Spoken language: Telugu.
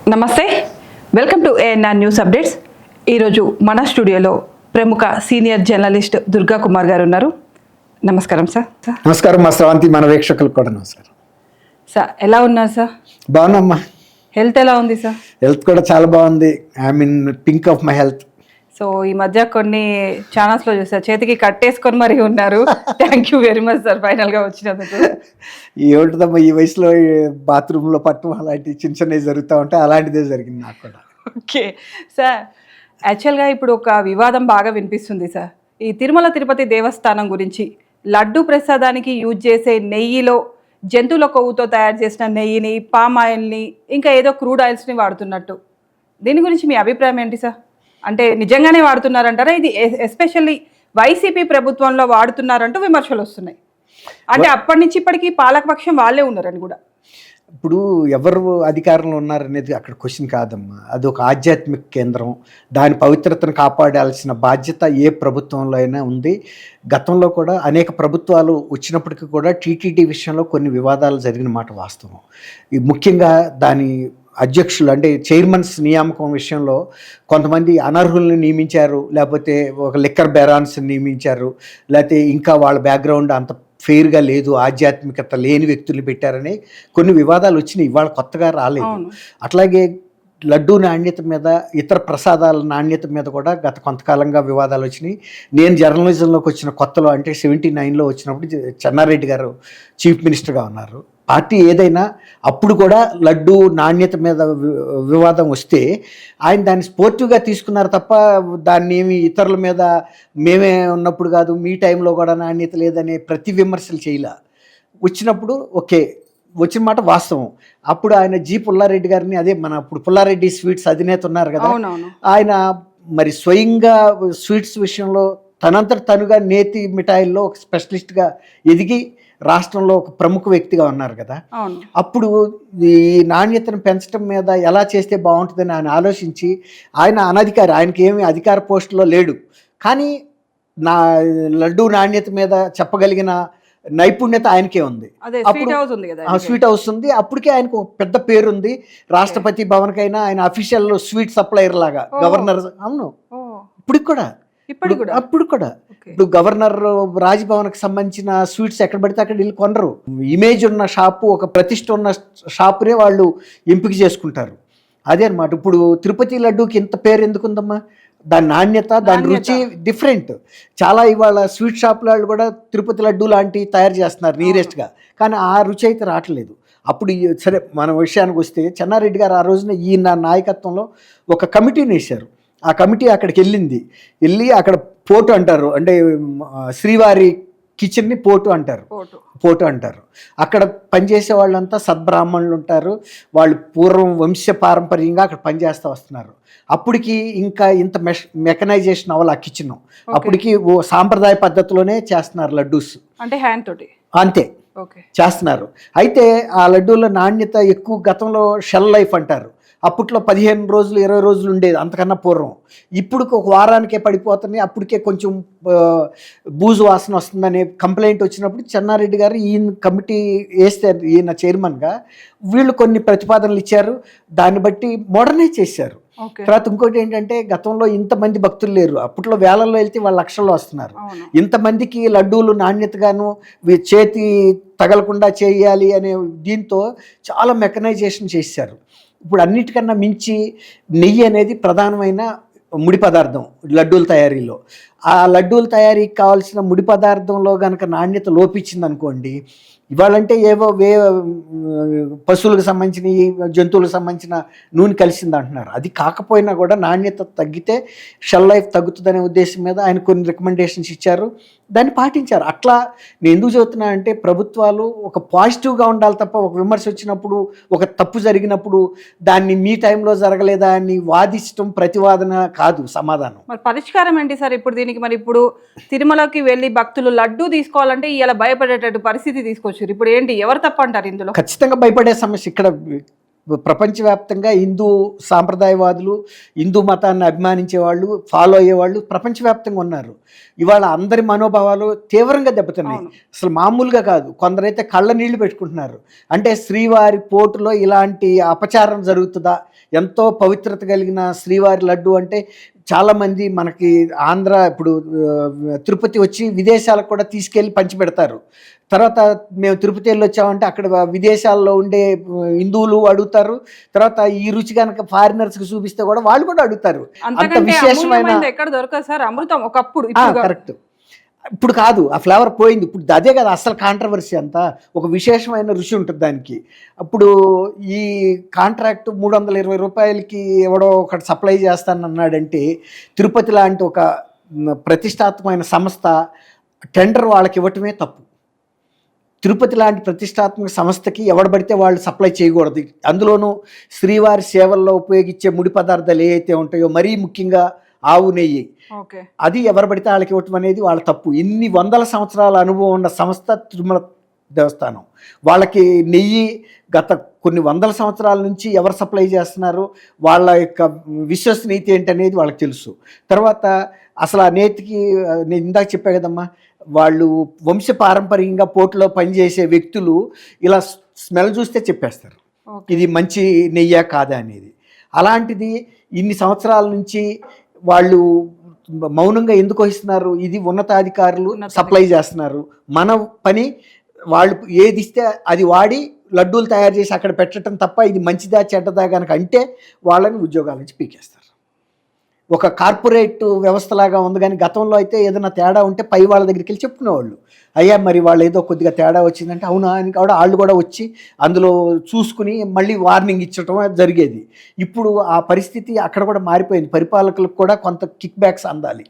నమస్తే, welcome to ANR news updates. ఈరోజు మన స్టూడియోలో ప్రముఖ సీనియర్ జర్నలిస్ట్ దుర్గా కుమార్ గారు ఉన్నారు. నమస్కారం సార్. నమస్కారం మా శ్రవంతి, మన వీక్షకులకు కూడా నమస్కారం. సార్ ఎలా ఉన్నారు సార్? బాగున్నామ్మా. హెల్త్ ఎలా ఉంది సార్? హెల్త్ కూడా చాలా బాగుంది. I mean pink of my health. So ఈ మధ్య కొన్ని ఛానల్స్లో చూసారు, చేతికి కట్టేసుకొని మరీ ఉన్నారు. Thank you very much sir ఫైనల్గా వచ్చినందుకు. ఏమిటిదమ్మా, ఈ వయసులో బాత్రూంలో పట్టడం అలాంటి చిన్న చిన్నవి జరుగుతూ ఉంటాయి. అలాంటిదే జరిగింది నాకు కూడా. ఓకే సార్, యాక్చువల్గా ఇప్పుడు ఒక వివాదం బాగా వినిపిస్తుంది సార్. ఈ తిరుమల తిరుపతి దేవస్థానం గురించి లడ్డు ప్రసాదానికి యూజ్ చేసే నెయ్యిలో జంతువుల కొవ్వుతో తయారు చేసిన నెయ్యిని, పామ్ ఆయిల్ని, ఇంకా ఏదో క్రూడ్ ఆయిల్స్ని వాడుతున్నట్టు. దీని గురించి మీ అభిప్రాయం ఏంటి సార్? అంటే నిజంగానే వాడుతున్నారంటారా? ఇది ఎస్పెషల్లీ వైసీపీ ప్రభుత్వంలో వాడుతున్నారంటూ విమర్శలు వస్తున్నాయి. అంటే అప్పటి నుంచి ఇప్పటికీ పాలకపక్షం వాళ్ళే ఉన్నారని కూడా. ఇప్పుడు ఎవరు అధికారంలో ఉన్నారనేది అక్కడ క్వశ్చన్ కాదమ్మా. అది ఒక ఆధ్యాత్మిక కేంద్రం. దాని పవిత్రతను కాపాడాల్సిన బాధ్యత ఏ ప్రభుత్వంలో అయినా ఉంది. గతంలో కూడా అనేక ప్రభుత్వాలు వచ్చినప్పటికీ కూడా టీటీడీ విషయంలో కొన్ని వివాదాలు జరిగిన మాట వాస్తవం. ముఖ్యంగా దాని అధ్యక్షులు అంటే చైర్మన్స్ నియామకం విషయంలో కొంతమంది అనర్హుల్ని నియమించారు, లేకపోతే ఒక లిక్కర్ బెరాన్స్ని నియమించారు, లేకపోతే ఇంకా వాళ్ళ బ్యాక్గ్రౌండ్ అంత ఫెయిర్గా లేదు, ఆధ్యాత్మికత లేని వ్యక్తుల్ని పెట్టారని కొన్ని వివాదాలు వచ్చినాయి. ఇవాళ కొత్తగా రాలేదు. అట్లాగే లడ్డూ నాణ్యత మీద, ఇతర ప్రసాదాల నాణ్యత మీద కూడా గత కొంతకాలంగా వివాదాలు వచ్చినాయి. నేను జర్నలిజంలోకి వచ్చిన కొత్తలో అంటే 79లో వచ్చినప్పుడు చెన్నారెడ్డి గారు చీఫ్ మినిస్టర్గా ఉన్నారు. పార్టీ ఏదైనా అప్పుడు కూడా లడ్డూ నాణ్యత మీద వివాదం వస్తే ఆయన దాన్ని స్పోర్టివ్గా తీసుకున్నారు తప్ప దాన్ని ఏమి ఇతరుల మీద మేమే ఉన్నప్పుడు కాదు, మీ టైంలో కూడా నాణ్యత లేదనే ప్రతి విమర్శలు చేయలే. వచ్చినప్పుడు ఓకే, వచ్చిన మాట వాస్తవం. అప్పుడు ఆయన జి పుల్లారెడ్డి గారిని, అదే మన ఇప్పుడు పుల్లారెడ్డి స్వీట్స్ అధినేత ఉన్నారు కదా, ఆయన మరి స్వయంగా స్వీట్స్ విషయంలో తనంతట తనుగా నేతి మిఠాయిల్లో ఒక స్పెషలిస్ట్గా ఎదిగి రాష్ట్రంలో ఒక ప్రముఖ వ్యక్తిగా ఉన్నారు కదా. అప్పుడు ఈ నాణ్యతను పెంచడం మీద ఎలా చేస్తే బాగుంటుందని ఆయన ఆలోచించి, ఆయన అనధికారి, ఆయనకి ఏమి అధికార పోస్టులో లేడు, కానీ నా లడ్డూ నాణ్యత మీద చెప్పగలిగిన నైపుణ్యత ఆయనకే ఉంది. స్వీట్ హౌస్ ఉంది. అప్పటికే ఆయనకు ఒక పెద్ద పేరుంది. రాష్ట్రపతి భవన్కైనా ఆయన అఫీషియల్ స్వీట్ సప్లయర్ లాగా గవర్నర్. అవును, అప్పుడు కూడా ఇప్పుడు గవర్నర్ రాజ్భవన్కి సంబంధించిన స్వీట్స్ ఎక్కడ పడితే అక్కడ వీళ్ళు కొనరు. ఇమేజ్ ఉన్న షాపు, ఒక ప్రతిష్ట ఉన్న షాపునే వాళ్ళు ఎంపిక చేసుకుంటారు. అదే అనమాట. ఇప్పుడు తిరుపతి లడ్డూకి ఇంత పేరు ఎందుకుందమ్మా? దాని నాణ్యత, దాని రుచి డిఫరెంట్. చాలా ఇవాళ స్వీట్ షాప్ వాళ్ళు కూడా తిరుపతి లడ్డు లాంటివి తయారు చేస్తున్నారు నియరెస్ట్గా, కానీ ఆ రుచి అయితే రావట్లేదు. అప్పుడు సరే, మన విషయానికి వస్తే చెన్నారెడ్డి గారు ఆ రోజున ఈయన నాయకత్వంలో ఒక కమిటీని వేశారు. ఆ కమిటీ అక్కడికి వెళ్ళి అక్కడ పోటు అంటారు, అంటే శ్రీవారి కిచెన్ని పోటు అంటారు. అక్కడ పనిచేసే వాళ్ళంతా సద్బ్రాహ్మణులు ఉంటారు. వాళ్ళు పూర్వం వంశ పారంపర్యంగా అక్కడ పనిచేస్తూ వస్తున్నారు. అప్పటికి ఇంకా ఇంత మెకనైజేషన్ అవ్వాలి ఆ కిచెన్. అప్పటికి సాంప్రదాయ పద్ధతిలోనే చేస్తున్నారు లడ్డూస్, అంటే హ్యాండ్ తోటి అంతే చేస్తున్నారు. అయితే ఆ లడ్డూల నాణ్యత ఎక్కువ. గతంలో షెల్ లైఫ్ అంటారు, అప్పట్లో 15 రోజులు 20 రోజులు ఉండేది, అంతకన్నా పూర్వం. ఇప్పుడు ఒక వారానికే పడిపోతున్నాయి. అప్పటికే కొంచెం బూజు వాసన వస్తుందనే కంప్లైంట్ వచ్చినప్పుడు చెన్నారెడ్డి గారు ఈయన కమిటీ వేస్తే, ఈయన చైర్మన్గా, వీళ్ళు కొన్ని ప్రతిపాదనలు ఇచ్చారు. దాన్ని బట్టి మోడర్నైజ్ చేశారు. తర్వాత ఇంకోటి ఏంటంటే, గతంలో ఇంతమంది భక్తులు లేరు. అప్పట్లో వేలల్లో వెళ్తే వాళ్ళ లక్షల్లో వస్తున్నారు. ఇంతమందికి లడ్డూలు నాణ్యతగాను చేతి తగలకుండా చేయాలి అనే దీంతో చాలా మెకనైజేషన్ చేశారు. ఇప్పుడు అన్నిటికన్నా మించి నెయ్యి అనేది ప్రధానమైన ముడి పదార్థం లడ్డూల తయారీలో. ఆ లడ్డూల తయారీకి కావాల్సిన ముడి పదార్థంలో కనుక నాణ్యత లోపించింది అనుకోండి, ఇవాళంటే ఏవో పశువులకు సంబంధించిన, జంతువులకు సంబంధించిన నూనె కలిసింది అంటున్నారు. అది కాకపోయినా కూడా నాణ్యత తగ్గితే షెల్ లైఫ్ తగ్గుతుందనే ఉద్దేశం మీద ఆయన కొన్ని రికమెండేషన్స్ ఇచ్చారు, దాన్ని పాటించారు. అట్లా నేను ఎందుకు చెబుతున్నా అంటే, ప్రభుత్వాలు ఒక పాజిటివ్గా ఉండాలి తప్ప, ఒక విమర్శ వచ్చినప్పుడు, ఒక తప్పు జరిగినప్పుడు దాన్ని మీ టైంలో జరగలేదా అని వాదించడం ప్రతివాదన కాదు సమాధానం. మరి పరిష్కారం ఏంటి సార్ ఇప్పుడు దీనికి? మరి ఇప్పుడు తిరుమలకి వెళ్ళి భక్తులు లడ్డూ తీసుకోవాలంటే ఇలా భయపడేటట్టు పరిస్థితి తీసుకొచ్చారు. ఇప్పుడు ఏంటి, ఎవరు తప్ప అంటారు ఇందులో? ఖచ్చితంగా భయపడే సమస్య ఇక్కడ. ప్రపంచవ్యాప్తంగా హిందూ సాంప్రదాయవాదులు, హిందూ మతాన్ని అభిమానించే వాళ్ళు, ఫాలో అయ్యేవాళ్ళు ప్రపంచవ్యాప్తంగా ఉన్నారు. ఇవాళ అందరి మనోభావాలు తీవ్రంగా దెబ్బతిన్నాయి. అవును. అసలు మామూలుగా కాదు. కొందరైతే కళ్ళ నీళ్లు పెట్టుకుంటున్నారు. అంటే శ్రీవారి పోటులో ఇలాంటి అపచారం జరుగుతుందా? ఎంతో పవిత్రత కలిగిన శ్రీవారి లడ్డు అంటే చాలామంది మనకి ఆంధ్ర ఇప్పుడు తిరుపతి వచ్చి విదేశాలకు కూడా తీసుకెళ్ళి పంచిపెడతారు. తర్వాత మేము తిరుపతి వెళ్ళి వచ్చామంటే అక్కడ విదేశాల్లో ఉండే హిందువులు అడుగుతారు. తర్వాత ఈ రుచి కనుక ఫారినర్స్కి చూపిస్తే కూడా వాళ్ళు కూడా అడుగుతారు. అంత అంతకంటే విశేషమైన అమూల్యమైనది ఎక్కడ దొరకదు సార్ అమృతం ఒకప్పుడు. ఇప్పుడు కాదు. కరెక్ట్. ఇప్పుడు కాదు, ఆ ఫ్లేవర్ పోయింది. ఇప్పుడు అదే కదా అసలు కాంట్రవర్సీ అంతా. ఒక విశేషమైన రుచి ఉంటుంది దానికి. అప్పుడు ఈ కాంట్రాక్ట్ 320 రూపాయలకి ఎవడో ఒకటి సప్లై చేస్తానన్నాడంటే తిరుపతి లాంటి ఒక ప్రతిష్టాత్మకమైన సంస్థ టెండర్ వాళ్ళకి ఇవ్వటమే తప్పు. తిరుపతి లాంటి ప్రతిష్టాత్మక సంస్థకి ఎవడబడితే వాళ్ళు సప్లై చేయకూడదు. అందులోనూ శ్రీవారి సేవల్లో ఉపయోగించే ముడి పదార్థాలు ఏవైతే ఉంటాయో, మరీ ముఖ్యంగా ఆవు నెయ్యి, ఓకే, అది ఎవరు పడితే వాళ్ళకి ఇవ్వటం అనేది వాళ్ళ తప్పు. ఇన్ని వందల సంవత్సరాల అనుభవం ఉన్న సంస్థ తిరుమల దేవస్థానం. వాళ్ళకి నెయ్యి గత కొన్ని వందల సంవత్సరాల నుంచి ఎవరు సప్లై చేస్తున్నారు, వాళ్ళ యొక్క విశ్వసనీయత ఏంటనేది వాళ్ళకి తెలుసు. తర్వాత అసలు ఆ నేతికి నేను ఇందాక చెప్పా కదమ్మా, వాళ్ళు వంశపారంపర్యంగా పోర్టులో పనిచేసే వ్యక్తులు ఇలా స్మెల్ చూస్తే చెప్పేస్తారు ఇది మంచి నెయ్యా కాదా అనేది. అలాంటిది ఇన్ని సంవత్సరాల నుంచి వాళ్ళు మౌనంగా ఎందుకు వహిస్తున్నారు? ఇది ఉన్నతాధికారులు సప్లై చేస్తున్నారు. మన పని వాళ్ళు ఏది ఇస్తే అది వాడి లడ్డూలు తయారు చేసి అక్కడ పెట్టడం తప్ప ఇది మంచిదా చెడ్డదా కనుక అంటే వాళ్ళని ఉద్యోగాల నుంచి పీకేస్తారు. ఒక కార్పొరేట్ వ్యవస్థలాగా ఉంది. కానీ గతంలో అయితే ఏదైనా తేడా ఉంటే పై వాళ్ళ దగ్గరికి వెళ్ళి చెప్పుకునేవాళ్ళు, అయ్యా మరి వాళ్ళు ఏదో కొద్దిగా తేడా వచ్చిందంటే అవునా అని కూడా వాళ్ళు కూడా వచ్చి అందులో చూసుకుని మళ్ళీ వార్నింగ్ ఇచ్చటం జరిగేది. ఇప్పుడు ఆ పరిస్థితి అక్కడ కూడా మారిపోయింది. పరిపాలకులకు కూడా కొంత కిక్ బ్యాక్స్ అందాలి.